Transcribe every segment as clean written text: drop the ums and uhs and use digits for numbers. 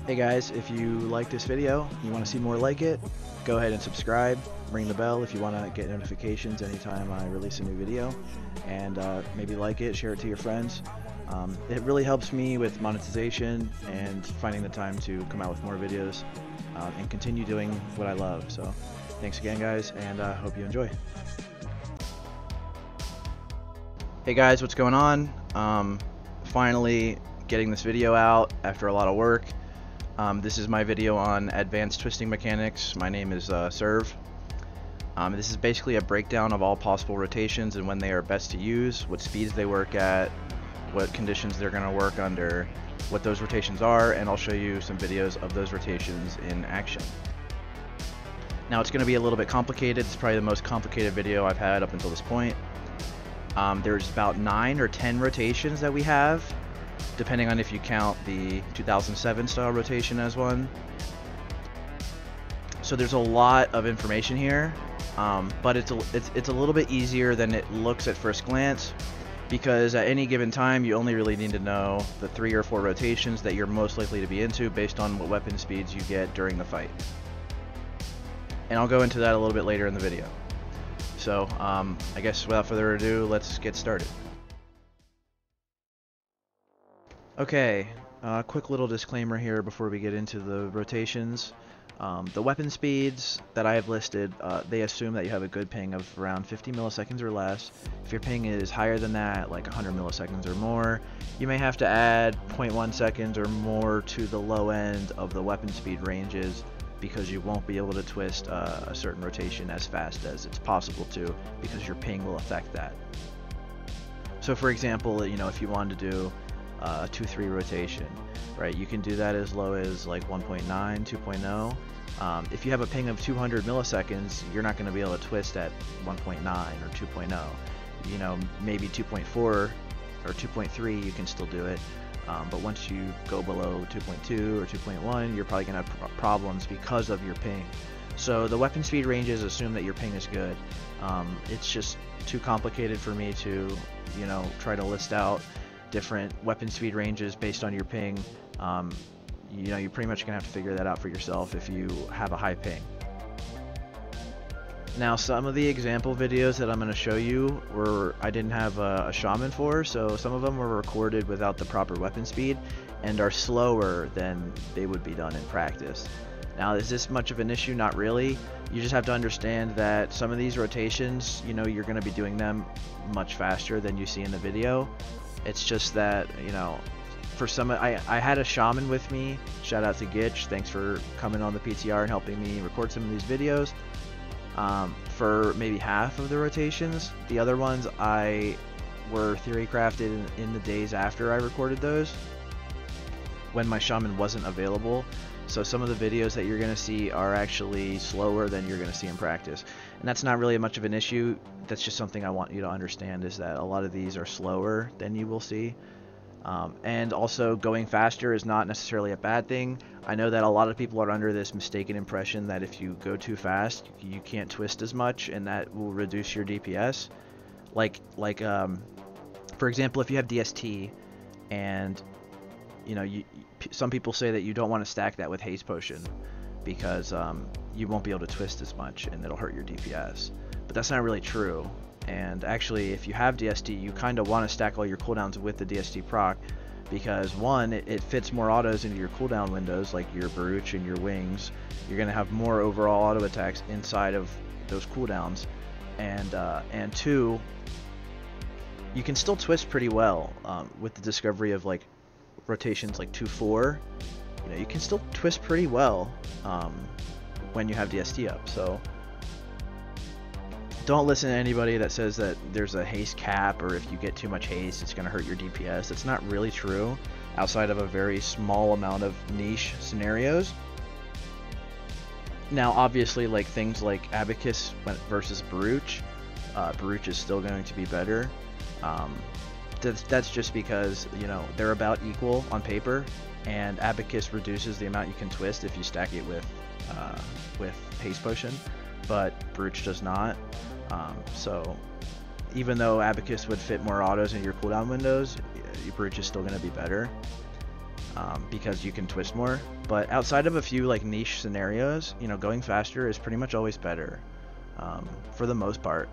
Hey guys, if you like this video, you want to see more like it, go ahead and subscribe, ring the bell if you want to get notifications anytime I release a new video, and maybe like it, share it to your friends. It really helps me with monetization and finding the time to come out with more videos and continue doing what I love. So thanks again guys, and hope you enjoy. Hey guys, what's going on? Finally getting this video out after a lot of work. This is my video on advanced twisting mechanics. My name is Serve. This is basically a breakdown of all possible rotations and when they are best to use, what speeds they work at, what conditions they're going to work under, what those rotations are, and I'll show you some videos of those rotations in action. Now it's going to be a little bit complicated. It's probably the most complicated video I've had up until this point. There's about 9 or 10 rotations that we have, depending on if you count the 2007 style rotation as one. So there's a lot of information here, but it's a little bit easier than it looks at first glance, because at any given time you only really need to know the 3 or 4 rotations that you're most likely to be into based on what weapon speeds you get during the fight. And I'll go into that a little bit later in the video. So I guess without further ado, let's get started. Okay, quick little disclaimer here before we get into the rotations. The weapon speeds that I have listed, they assume that you have a good ping of around 50 milliseconds or less. If your ping is higher than that, like 100 milliseconds or more, you may have to add 0.1 seconds or more to the low end of the weapon speed ranges, because you won't be able to twist a certain rotation as fast as it's possible to, because your ping will affect that. So for example, you know, if you wanted to do a 2-3 rotation, right, you can do that as low as like 1.9, 2.0. If you have a ping of 200 milliseconds, you're not going to be able to twist at 1.9 or 2.0. You know, maybe 2.4 or 2.3 you can still do it, but once you go below 2.2 or 2.1, you're probably going to have problems because of your ping. So the weapon speed ranges assume that your ping is good. It's just too complicated for me to, you know, try to list out different weapon speed ranges based on your ping. You know, you're pretty much gonna have to figure that out for yourself if you have a high ping. Now, some of the example videos that I'm going to show you I didn't have a shaman for, so some of them were recorded without the proper weapon speed and are slower than they would be done in practice. Now, is this much of an issue? Not really. You just have to understand that some of these rotations, you know, you're going to be doing them much faster than you see in the video. It's just that, you know, for some, I had a shaman with me. Shout out to Gitch. Thanks for coming on the PTR and helping me record some of these videos. For maybe half of the rotations. The other ones were theory crafted in the days after I recorded those, when my shaman wasn't available. So some of the videos that you're going to see are actually slower than you're going to see in practice. And that's not really much of an issue. That's just something I want you to understand, is that a lot of these are slower than you will see. And also, going faster is not necessarily a bad thing. I know that a lot of people are under this mistaken impression that if you go too fast, you can't twist as much, and that will reduce your DPS. For example, if you have DST, and you know, some people say that you don't want to stack that with haste potion, because you won't be able to twist as much and it'll hurt your DPS. But that's not really true. And actually, if you have DST, you kind of want to stack all your cooldowns with the DST proc, because one, it fits more autos into your cooldown windows, like your Baruch and your Wings. You're going to have more overall auto attacks inside of those cooldowns, and two, you can still twist pretty well with the discovery of like rotations like 2-4. You know, you can still twist pretty well when you have DST up. So don't listen to anybody that says that there's a haste cap, or if you get too much haste it's going to hurt your DPS. That's not really true, outside of a very small amount of niche scenarios. Now obviously, like things like Abacus versus Baruch, Baruch is still going to be better. That's just because, you know, they're about equal on paper, and Abacus reduces the amount you can twist if you stack it with haste potion, but Baruch does not. So even though Abacus would fit more autos in your cooldown windows, your Baruch is still going to be better. because you can twist more. But outside of a few like niche scenarios, you know, going faster is pretty much always better for the most part.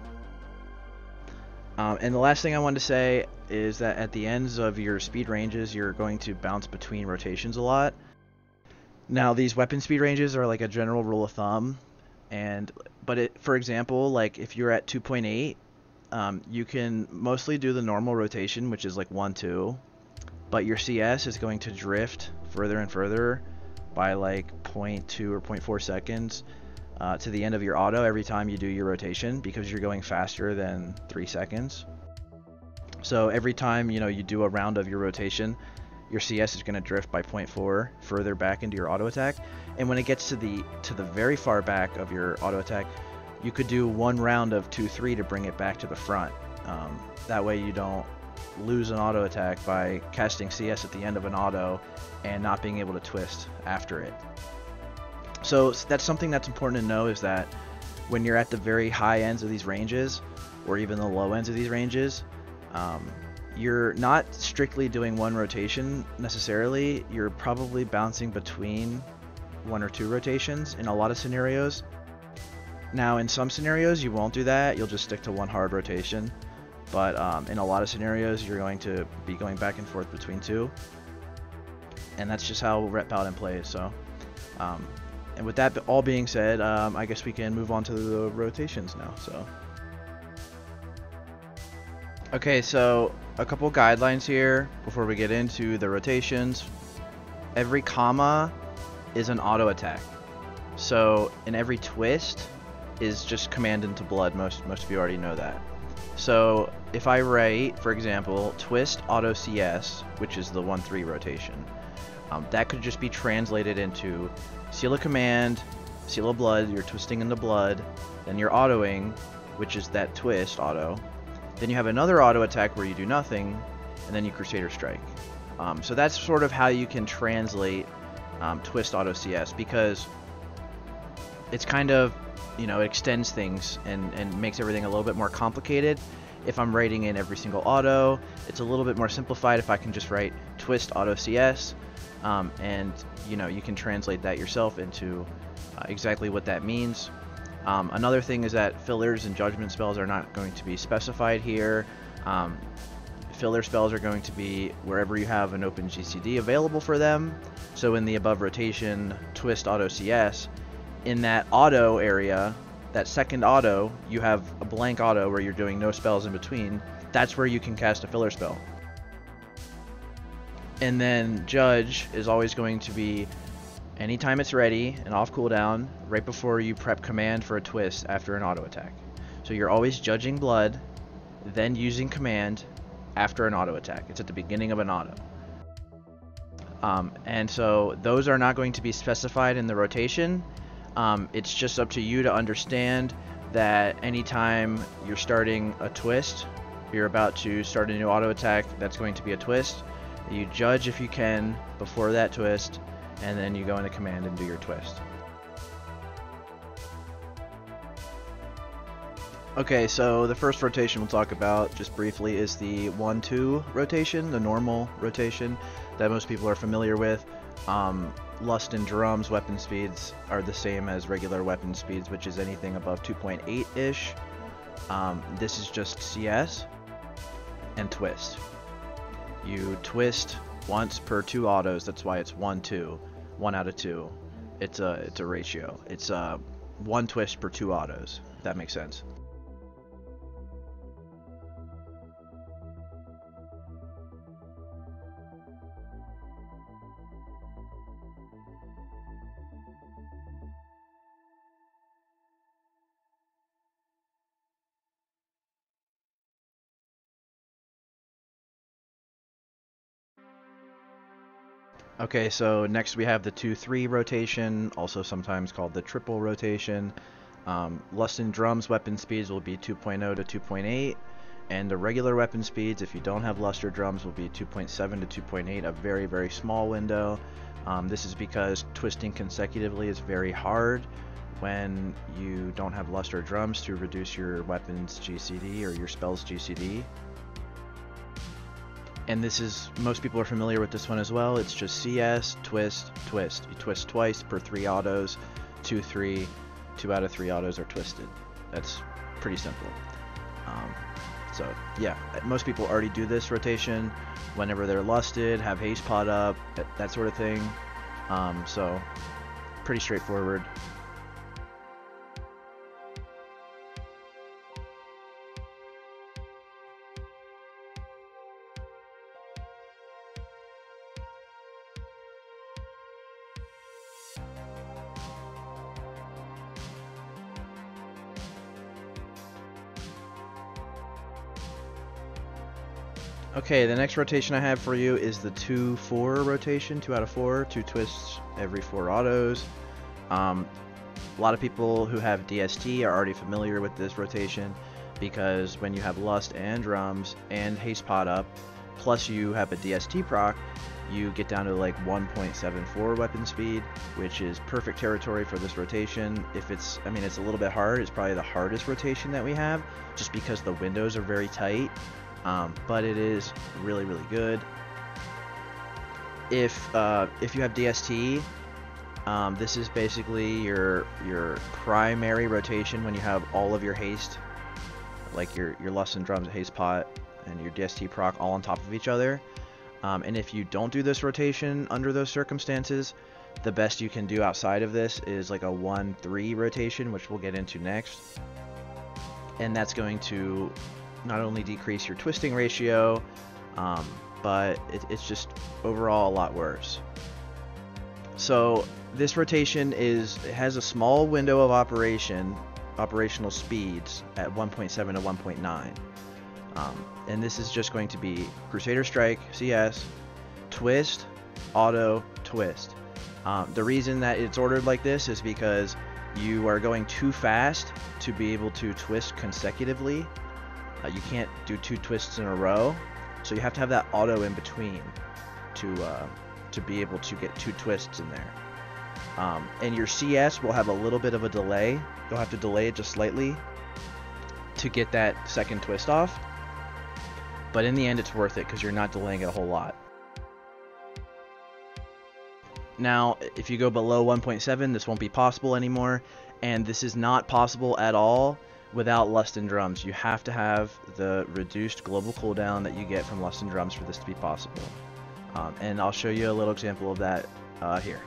And the last thing I wanted to say is that at the ends of your speed ranges, you're going to bounce between rotations a lot. Now, these weapon speed ranges are like a general rule of thumb, but for example, like if you're at 2.8, you can mostly do the normal rotation, which is like 1-2, but your CS is going to drift further and further by like 0.2 or 0.4 seconds to the end of your auto every time you do your rotation, because you're going faster than 3 seconds. So every time, you know, you do a round of your rotation, your CS is going to drift by 0.4 further back into your auto attack. And when it gets to the very far back of your auto attack, you could do one round of 2-3 to bring it back to the front. That way you don't lose an auto attack by casting CS at the end of an auto and not being able to twist after it. So that's something that's important to know, is that when you're at the very high ends of these ranges, or even the low ends of these ranges, you're not strictly doing one rotation necessarily. You're probably bouncing between 1 or 2 rotations in a lot of scenarios. Now, in some scenarios you won't do that, you'll just stick to one hard rotation, but in a lot of scenarios you're going to be going back and forth between 2, and that's just how Paladin plays. So and with that all being said, I guess we can move on to the rotations now. Okay, so a couple guidelines here before we get into the rotations. Every comma is an auto attack. So in every twist is just command into blood. Most of you already know that. So if I write, for example, twist auto CS, which is the 1-3 rotation, that could just be translated into seal a command, seal a blood, you're twisting into blood, then you're autoing, which is that twist auto. Then you have another auto attack where you do nothing, and then you Crusader Strike. So that's sort of how you can translate twist auto CS, because it's kind of, you know, it extends things and makes everything a little bit more complicated. If I'm writing in every single auto, it's a little bit more simplified if I can just write twist auto CS, and you know, you can translate that yourself into exactly what that means. Another thing is that fillers and judgment spells are not going to be specified here. Filler spells are going to be wherever you have an open GCD available for them. So in the above rotation, twist auto CS, in that auto area, that second auto, you have a blank auto where you're doing no spells in between. That's where you can cast a filler spell. And then judge is always going to be anytime it's ready and off cooldown, right before you prep command for a twist after an auto attack. So you're always judging blood, then using command after an auto attack. It's at the beginning of an auto. And so those are not going to be specified in the rotation. It's just up to you to understand that anytime you're starting a twist, you're about to start a new auto attack that's going to be a twist, you judge if you can before that twist, and then you go into command and do your twist. Okay, so the first rotation we'll talk about just briefly is the 1-2 rotation, the normal rotation that most people are familiar with. Lust and drums weapon speeds are the same as regular weapon speeds, which is anything above 2.8-ish. This is just CS and twist. You twist once per 2 autos, that's why it's 1-2. 1 out of 2. It's a ratio. It's 1 twist per 2 autos, if that makes sense. Okay, so next we have the 2-3 rotation, also sometimes called the triple rotation. Lust and drums weapon speeds will be 2.0 to 2.8, and the regular weapon speeds, if you don't have lust or drums, will be 2.7 to 2.8, a very, very small window. This is because twisting consecutively is very hard when you don't have lust or drums to reduce your weapons GCD or your spells GCD. And this is, most people are familiar with this one as well. It's just CS, twist, twist. You twist twice per 3 autos, 2, 3, 2 out of 3 autos are twisted. That's pretty simple. So yeah, most people already do this rotation whenever they're lusted, have haste pot up, that sort of thing. So pretty straightforward. Okay, the next rotation I have for you is the 2-4 rotation, 2 out of 4, 2 twists every 4 autos. A lot of people who have DST are already familiar with this rotation because when you have Lust and Drums and Haste Pot up, plus you have a DST proc, you get down to like 1.74 weapon speed, which is perfect territory for this rotation. If it's, I mean, it's a little bit hard. It's probably the hardest rotation that we have just because the windows are very tight. But it is really, really good. If you have DST, this is basically your primary rotation when you have all of your haste, like your Lust and Drums, haste pot, and your DST proc all on top of each other. And if you don't do this rotation under those circumstances, the best you can do outside of this is like a 1-3 rotation, which we'll get into next. And that's going to not only decrease your twisting ratio, but it's just overall a lot worse. So this rotation has a small window of operational speeds at 1.7 to 1.9. And this is just going to be Crusader Strike, CS, twist, auto, twist. The reason that it's ordered like this is because you are going too fast to be able to twist consecutively. You can't do 2 twists in a row, so you have to have that auto in between to be able to get 2 twists in there. And your CS will have a little bit of a delay. You'll have to delay it just slightly to get that second twist off. But in the end, it's worth it because you're not delaying it a whole lot. Now, if you go below 1.7, this won't be possible anymore, and this is not possible at all without Lust and Drums. You have to have the reduced global cooldown that you get from Lust and Drums for this to be possible. And I'll show you a little example of that here.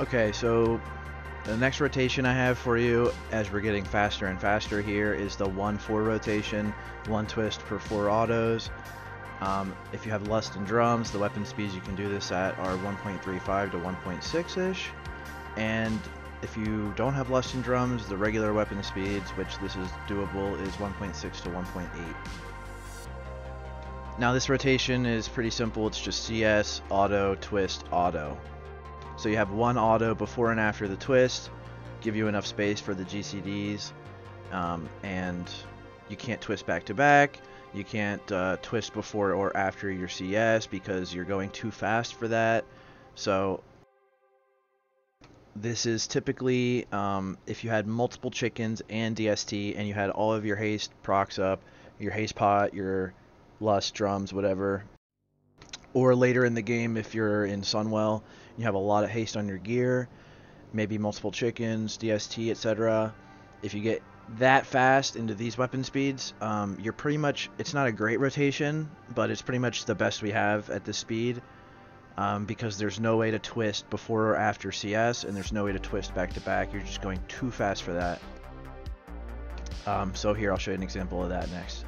Okay, so the next rotation I have for you, as we're getting faster and faster here, is the 1-4 rotation, 1 twist per 4 autos. If you have Lust and Drums, the weapon speeds you can do this at are 1.35 to 1.6-ish. And if you don't have Lust and Drums, the regular weapon speeds, which this is doable, is 1.6 to 1.8. Now this rotation is pretty simple. It's just CS, auto, twist, auto. So you have 1 auto before and after the twist, give you enough space for the GCDs, and you can't twist back to back. You can't twist before or after your CS because you're going too fast for that. So this is typically if you had multiple chickens and DST and you had all of your haste procs up, your haste pot, your Lust, Drums, whatever, or later in the game if you're in Sunwell, you have a lot of haste on your gear, maybe multiple chickens, DST, etc. If you get that fast into these weapon speeds, you're pretty much, it's not a great rotation, but it's pretty much the best we have at this speed, because there's no way to twist before or after CS, and there's no way to twist back to back. You're just going too fast for that. So here, I'll show you an example of that next.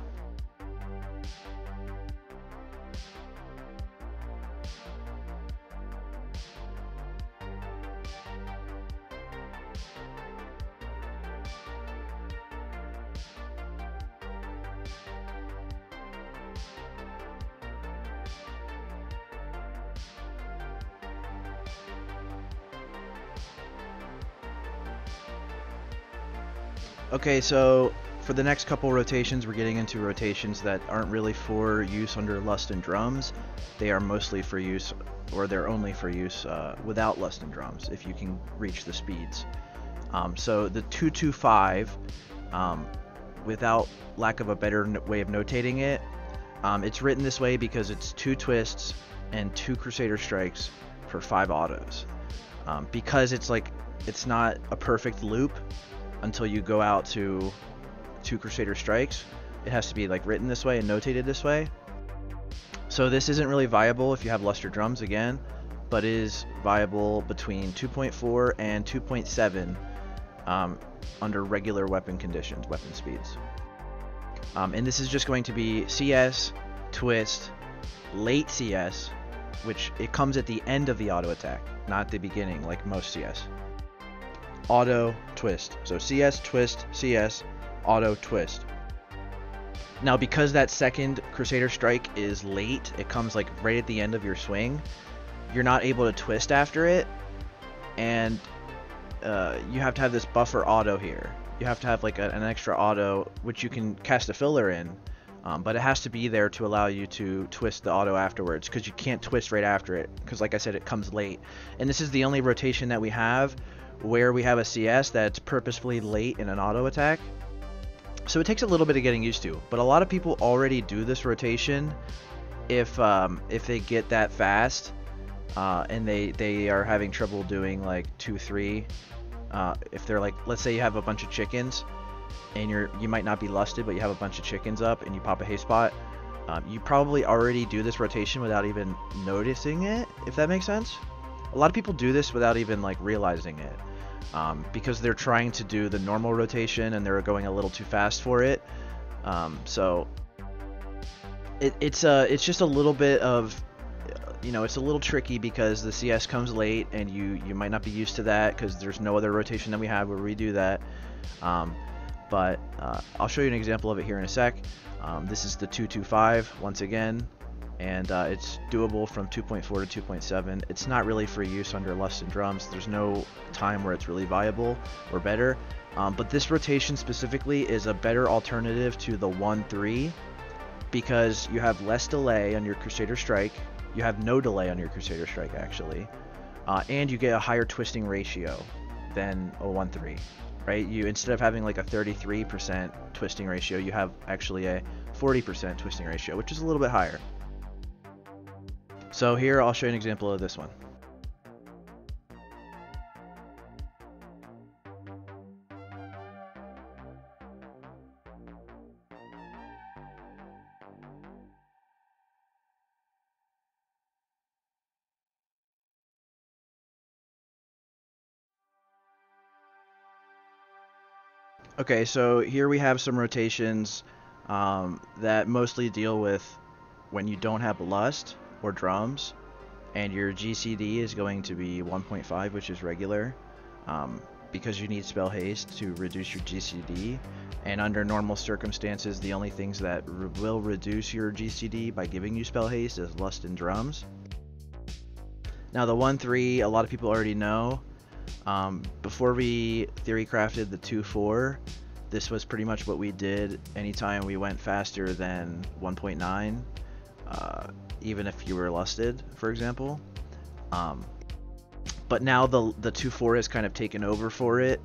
Okay, so for the next couple rotations, we're getting into rotations that aren't really for use under Lust and Drums. They are mostly for use, or they're only for use without Lust and Drums, if you can reach the speeds. So the 225, without lack of a better way of notating it, it's written this way because it's 2 twists and 2 Crusader Strikes for 5 autos. Because it's not a perfect loop until you go out to 2 Crusader Strikes. It has to be like written this way and notated this way. So this isn't really viable if you have Lust or Drums again, but is viable between 2.4 and 2.7 under regular weapon conditions, weapon speeds. And this is just going to be CS, twist, late CS, which it comes at the end of the auto attack, not the beginning like most CS. Auto, twist. So CS, twist, CS, auto, twist. Now because that second Crusader Strike is late, it comes like right at the end of your swing, you're not able to twist after it, and you have to have this buffer auto here. You have to have like an extra auto which you can cast a filler in, but it has to be there to allow you to twist the auto afterwards, because you can't twist right after it, because like I said, it comes late. And this is the only rotation that we have where we have a CS that's purposefully late in an auto attack. So it takes a little bit of getting used to, but a lot of people already do this rotation if they get that fast, and they are having trouble doing like 2-3. If they're like, let's say you have a bunch of chickens and you might not be lusted, but you have a bunch of chickens up and you pop a hay spot, you probably already do this rotation without even noticing it, if that makes sense. A lot of people do this without even like realizing it, because they're trying to do the normal rotation and they're going a little too fast for it. So it's just a little bit of, it's a little tricky because the CS comes late and you might not be used to that because there's no other rotation that we have where we do that. But I'll show you an example of it here in a sec. This is the 225 once again, and it's doable from 2.4 to 2.7. It's not really for use under Lust and Drums. There's no time where it's really viable or better. But this rotation specifically is a better alternative to the 1-3 because you have less delay on your Crusader Strike. You have no delay on your Crusader Strike actually, and you get a higher twisting ratio than a 1-3, right? You, instead of having like a 33% twisting ratio, you have actually a 40% twisting ratio, which is a little bit higher. So here I'll show you an example of this one. Okay, so here we have some rotations that mostly deal with when you don't have Lust or Drums, and your GCD is going to be 1.5, which is regular, because you need spell haste to reduce your GCD. And under normal circumstances, the only things that will reduce your GCD by giving you spell haste is Lust and Drums. Now the 1-3, a lot of people already know. Before we theory crafted the 2-4, this was pretty much what we did anytime we went faster than 1.9, even if you were lusted, for example. But now the 2-4 has kind of taken over for it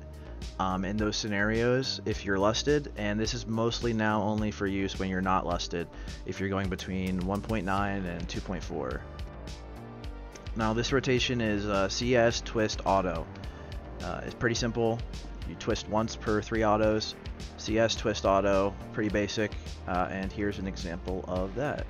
in those scenarios if you're lusted, and this is mostly now only for use when you're not lusted, if you're going between 1.9 and 2.4. Now this rotation is CS, twist, auto. It's pretty simple. You twist once per 3 autos. CS, twist, auto, pretty basic, and here's an example of that.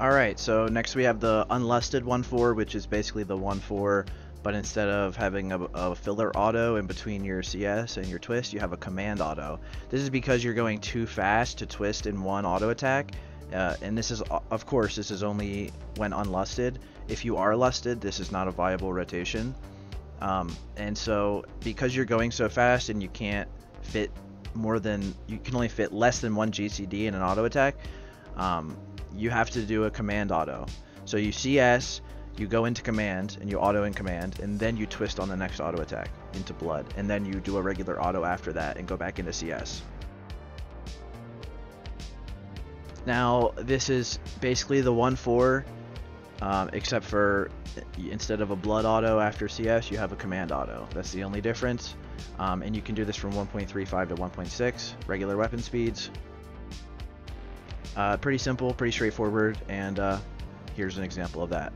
Alright, so next we have the Unlusted 1-4, which is basically the 1-4, but instead of having a filler auto in between your CS and your twist, you have a command auto. This is because you're going too fast to twist in one auto attack, And this is, of course, this is only when unlusted. If you are lusted, this is not a viable rotation. And so because you're going so fast and you can't fit you can only fit less than one GCD in an auto attack, you have to do a command auto. So you CS, you go into command, and you auto in command, and then you twist on the next auto attack into blood, and then you do a regular auto after that and go back into CS. Now this is basically the 1-4, except for instead of a blood auto after CS, you have a command auto. That's the only difference. And you can do this from 1.35 to 1.6 regular weapon speeds. Pretty simple, pretty straightforward, and here's an example of that.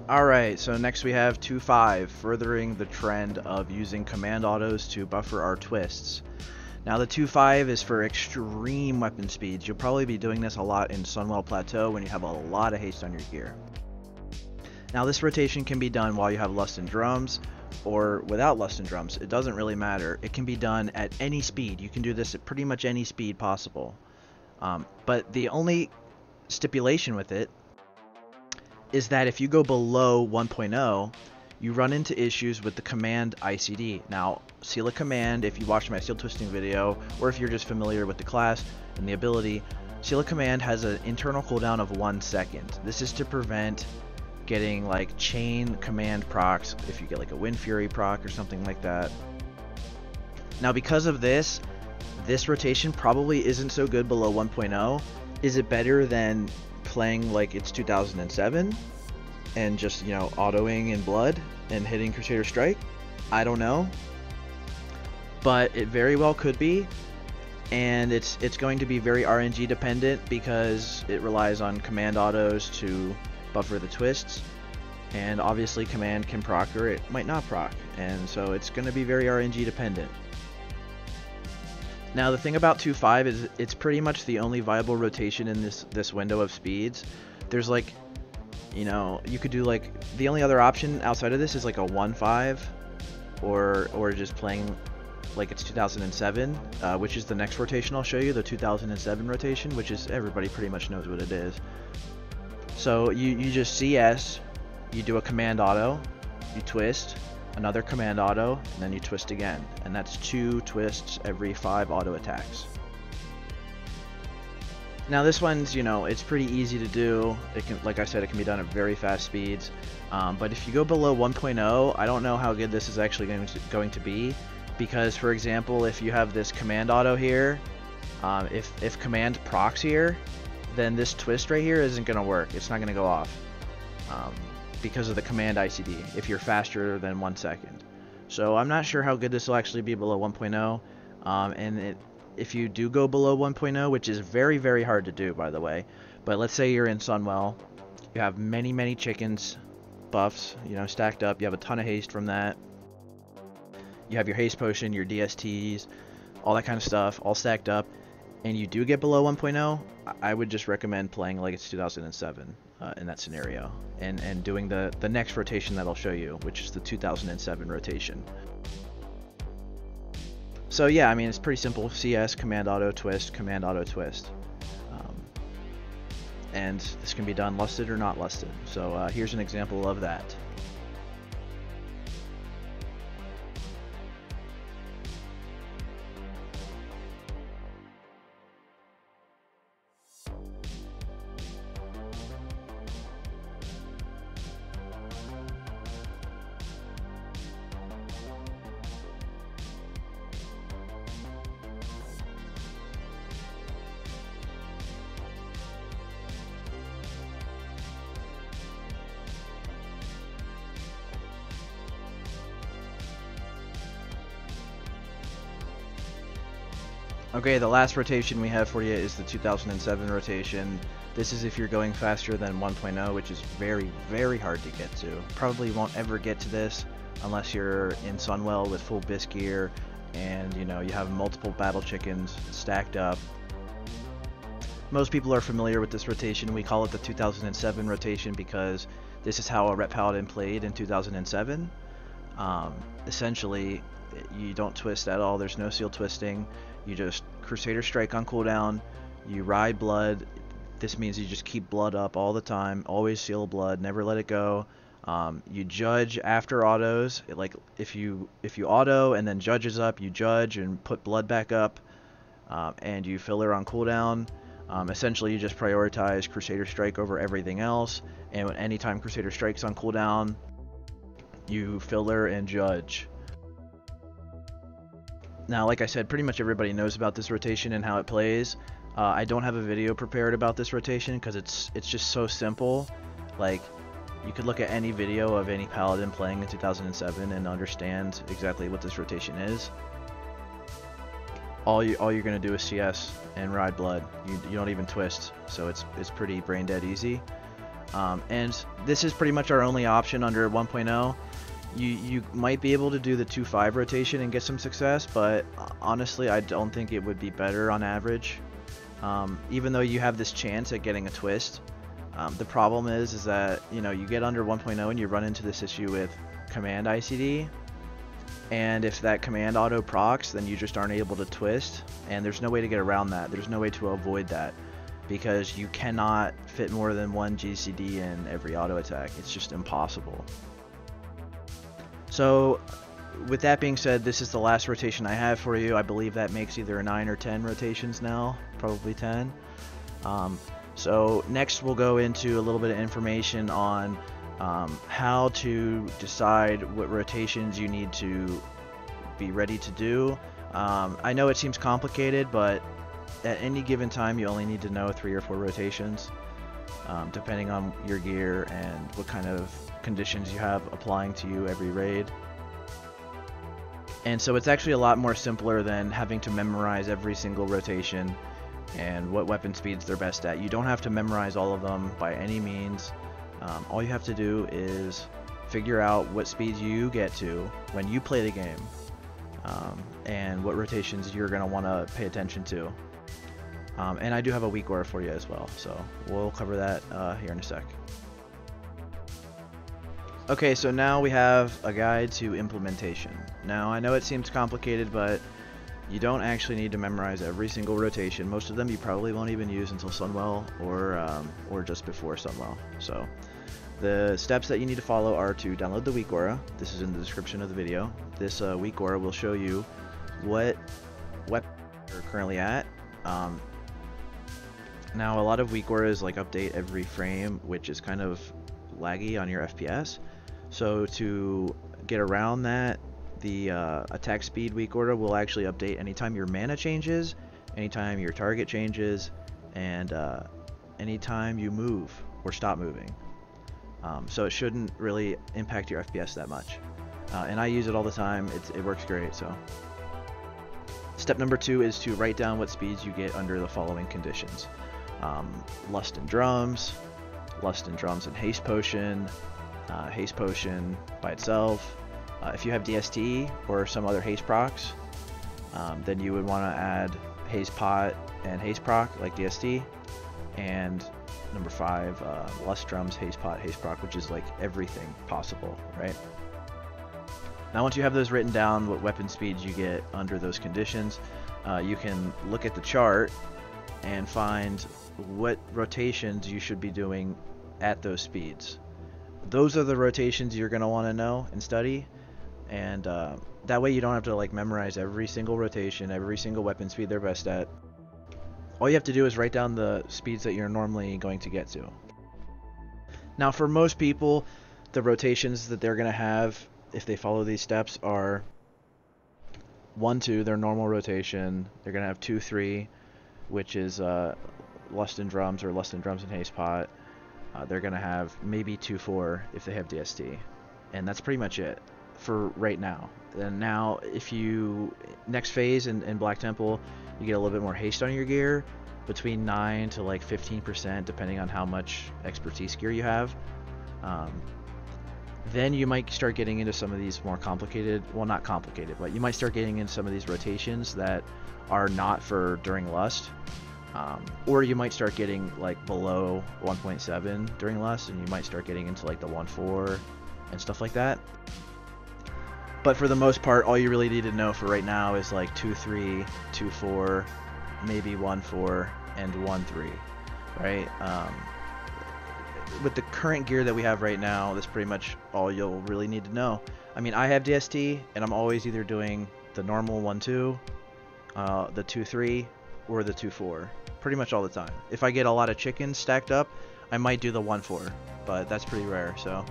Alright, so next we have 2.5, furthering the trend of using command autos to buffer our twists. Now the 2.5 is for extreme weapon speeds. You'll probably be doing this a lot in Sunwell Plateau when you have a lot of haste on your gear. Now this rotation can be done while you have Lust and Drums, or without Lust and Drums. It doesn't really matter. It can be done at any speed. You can do this at pretty much any speed possible. But the only stipulation with it is that if you go below 1.0, you run into issues with the command ICD. Now, Seal a Command, if you watched my Seal Twisting video, or if you're just familiar with the class and the ability, Seal a Command has an internal cooldown of 1 second. This is to prevent getting like chain command procs if you get like a Wind Fury proc or something like that. Now, because of this rotation probably isn't so good below 1.0. Is it better than playing like it's 2007 and just, you know, autoing in blood and hitting Crusader Strike? I don't know, but it very well could be, and it's going to be very RNG dependent because it relies on command autos to buffer the twists, and obviously command can proc or it might not proc, and so it's going to be very RNG dependent. Now the thing about 2.5 is it's pretty much the only viable rotation in this window of speeds. There's like, you know, you could do like, the only other option outside of this is like a 1.5 or just playing like it's 2007, which is the next rotation I'll show you, the 2007 rotation, which is, everybody pretty much knows what it is. So you just CS, you do a command auto, you twist, another command auto, and then you twist again, and that's 2 twists every 5 auto attacks. Now this one's, you know, it's pretty easy to do. It can, like I said, it can be done at very fast speeds, but if you go below 1.0, I don't know how good this is actually going to be, because for example, if you have this command auto here, if command procs here, then this twist right here isn't going to work. It's not going to go off. Because of the command ICD, if you're faster than 1 second. So I'm not sure how good this will actually be below 1.0, and if you do go below 1.0, which is very, very hard to do, by the way, but let's say you're in Sunwell, you have many chickens buffs, you know, stacked up, you have a ton of haste from that, you have your haste potion, your DSTs, all that kind of stuff, all stacked up, and you do get below 1.0, I would just recommend playing like it's 2007. In that scenario, and doing the next rotation that I'll show you, which is the 2007 rotation. So yeah, I mean, it's pretty simple. CS, command auto, twist, command auto, twist. And this can be done lusted or not lusted. So here's an example of that. Okay, the last rotation we have for you is the 2007 rotation. This is if you're going faster than 1.0, which is very, very hard to get to. Probably won't ever get to this unless you're in Sunwell with full bisque gear and you have multiple battle chickens stacked up. Most people are familiar with this rotation. We call it the 2007 rotation because this is how a Ret Paladin played in 2007. Essentially, you don't twist at all. There's no seal twisting. You just Crusader Strike on cooldown. You ride blood. This means you just keep blood up all the time. Always seal blood. Never let it go. You judge after autos. Like if you auto and then judges up, you judge and put blood back up, and you filler on cooldown. Essentially, you just prioritize Crusader Strike over everything else. And anytime Crusader Strike's on cooldown, you filler and judge. Now, like I said, pretty much everybody knows about this rotation and how it plays. I don't have a video prepared about this rotation because it's just so simple. Like, you could look at any video of any Paladin playing in 2007 and understand exactly what this rotation is. All you're gonna do is CS and ride blood. You don't even twist, so it's pretty brain dead easy. And this is pretty much our only option under 1.0. You might be able to do the 2.5 rotation and get some success, but honestly, I don't think it would be better on average. Even though you have this chance at getting a twist, the problem is that you get under 1.0 and you run into this issue with command ICD, and if that command auto procs, then you just aren't able to twist, and there's no way to get around that. There's no way to avoid that because you cannot fit more than one GCD in every auto attack. It's just impossible. So with that being said, this is the last rotation I have for you. I believe that makes either 9 or 10 rotations now, probably 10. So next we'll go into a little bit of information on how to decide what rotations you need to be ready to do. I know it seems complicated, but at any given time you only need to know 3 or 4 rotations, depending on your gear and what kind of conditions you have applying to you every raid. And so it's actually a lot more simpler than having to memorize every single rotation and what weapon speeds they're best at. You don't have to memorize all of them by any means. All you have to do is figure out what speeds you get to when you play the game, and what rotations you're going to want to pay attention to. And I do have a weakaura for you as well, so we'll cover that here in a sec. Okay, so now we have a guide to implementation. Now, I know it seems complicated, but you don't actually need to memorize every single rotation. Most of them you probably won't even use until Sunwell or just before Sunwell. So the steps that you need to follow are to download the weakaura. This is in the description of the video. This weakaura will show you what weapon you're currently at. Now, a lot of weakauras like update every frame, which is kind of laggy on your FPS. So to get around that, the attack speed weakaura will actually update anytime your mana changes, anytime your target changes, and anytime you move or stop moving. So it shouldn't really impact your FPS that much. And I use it all the time. It works great. So step number 2 is to write down what speeds you get under the following conditions: Lust and Drums and Haste Potion by itself. If you have DST or some other haste procs, then you would want to add Haste Pot and Haste Proc like DST. And number 5, Lust Drums, Haste Pot, Haste Proc, which is like everything possible, right? Now once you have those written down, what weapon speeds you get under those conditions, you can look at the chart and find what rotations you should be doing at those speeds. Those are the rotations you're going to want to know and study, and that way you don't have to like memorize every single rotation, every single weapon speed they're best at. All you have to do is write down the speeds that you're normally going to get to. Now for most people, the rotations that they're going to have if they follow these steps are 1-2, their normal rotation. They're going to have 2-3, which is Lust and Drums or Lust and Drums and Haste Pot. They're going to have maybe 2-4 if they have DST. And that's pretty much it. for right now. And now, if you next phase in Black Temple, you get a little bit more haste on your gear, between 9 to like 15%, depending on how much expertise gear you have. Then you might start getting into some of these more complicated, well, not complicated, but you might start getting into some of these rotations that are not for during Lust. Or you might start getting like below 1.7 during Lust, and you might start getting into like the 1.4 and stuff like that. But for the most part, all you really need to know for right now is like 2.3, 2.4, maybe 1.4, and 1.3, right? With the current gear that we have right now, that's pretty much all you'll really need to know. I mean, I have DST, and I'm always either doing the normal 1.2, the 2.3, or the 2.4, pretty much all the time. If I get a lot of chickens stacked up, I might do the 1.4, but that's pretty rare. So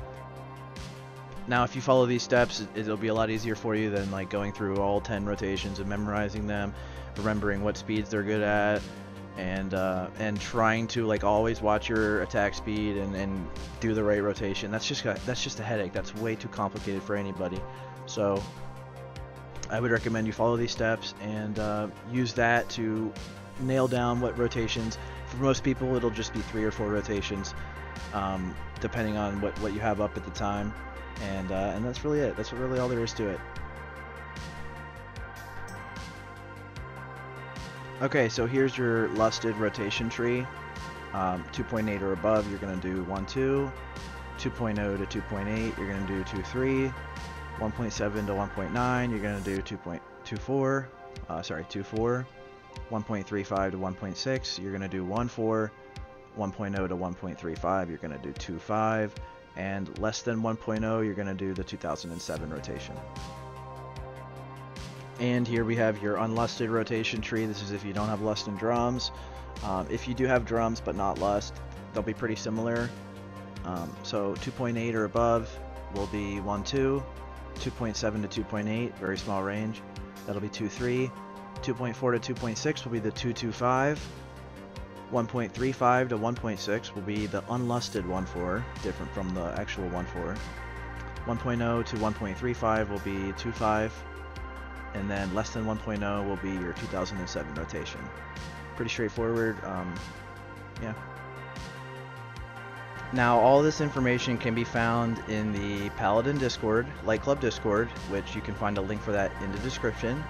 now if you follow these steps, it'll be a lot easier for you than like going through all 10 rotations and memorizing them, remembering what speeds they're good at, and trying to like always watch your attack speed and do the right rotation. That's just a headache. That's way too complicated for anybody. So I would recommend you follow these steps and use that to nail down what rotations. For most people, it'll just be 3 or 4 rotations, depending on what you have up at the time, and that's really it. That's really all there is to it. Okay, so here's your lusted rotation tree. 2.8 or above, you're going to do 1.2. 2.0 to 2.8, you're going to do 2.3. 1.7 to 1.9, you're going to do 2.24. 2.4. 1.35 to 1.6, you're going to do 1.4. 1.0 to 1.35, you're going to do 2.5. And less than 1.0, you're going to do the 2007 rotation. And here we have your unlusted rotation tree. This is if you don't have lust and drums. If you do have drums but not lust, they'll be pretty similar. So 2.8 or above will be 1.2. 2.7 to 2.8, very small range. That'll be 2.3. 2.4 to 2.6 will be the 2.25. 1.35 to 1.6 will be the unlusted 1.4, different from the actual 1.4. 1.0 to 1.35 will be 2.5. And then less than 1.0 will be your 2007 rotation. Pretty straightforward. Yeah. Now, all this information can be found in the Paladin Discord, Light Club Discord, which you can find a link for that in the description.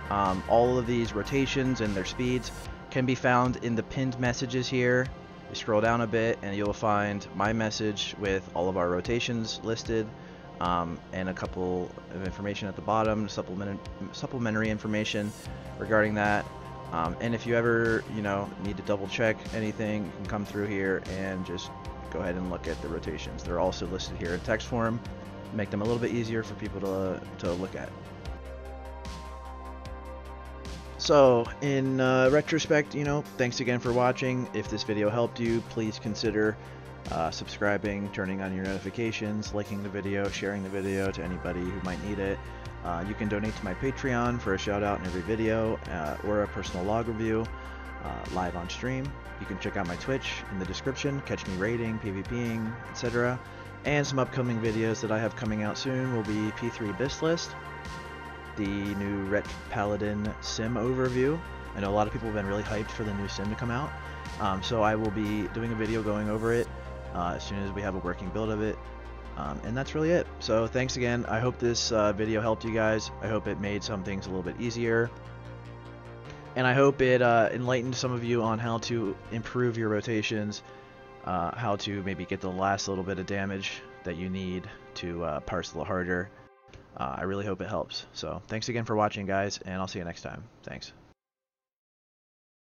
All of these rotations and their speeds can be found in the pinned messages here. You scroll down a bit and you'll find my message with all of our rotations listed. And a couple of information at the bottom, supplementary information regarding that. And if you ever, need to double check anything, you can come through here and just go ahead and look at the rotations. They're also listed here in text form, make them a little bit easier for people to look at. So, in retrospect, thanks again for watching. If this video helped you, please consider subscribing, turning on your notifications, liking the video, sharing the video to anybody who might need it. You can donate to my Patreon for a shout out in every video, or a personal log review live on stream. You can check out my Twitch in the description, catch me raiding, PvPing, etc. And some upcoming videos that I have coming out soon will be P3 Bis List, the new Ret Paladin sim overview. I know a lot of people have been really hyped for the new sim to come out, so I will be doing a video going over it as soon as we have a working build of it, and that's really it. So thanks again. I hope this video helped you guys. I hope it made some things a little bit easier, and I hope it enlightened some of you on how to improve your rotations, how to maybe get the last little bit of damage that you need to parse a little harder. I really hope it helps. So thanks again for watching, guys, and I'll see you next time. Thanks.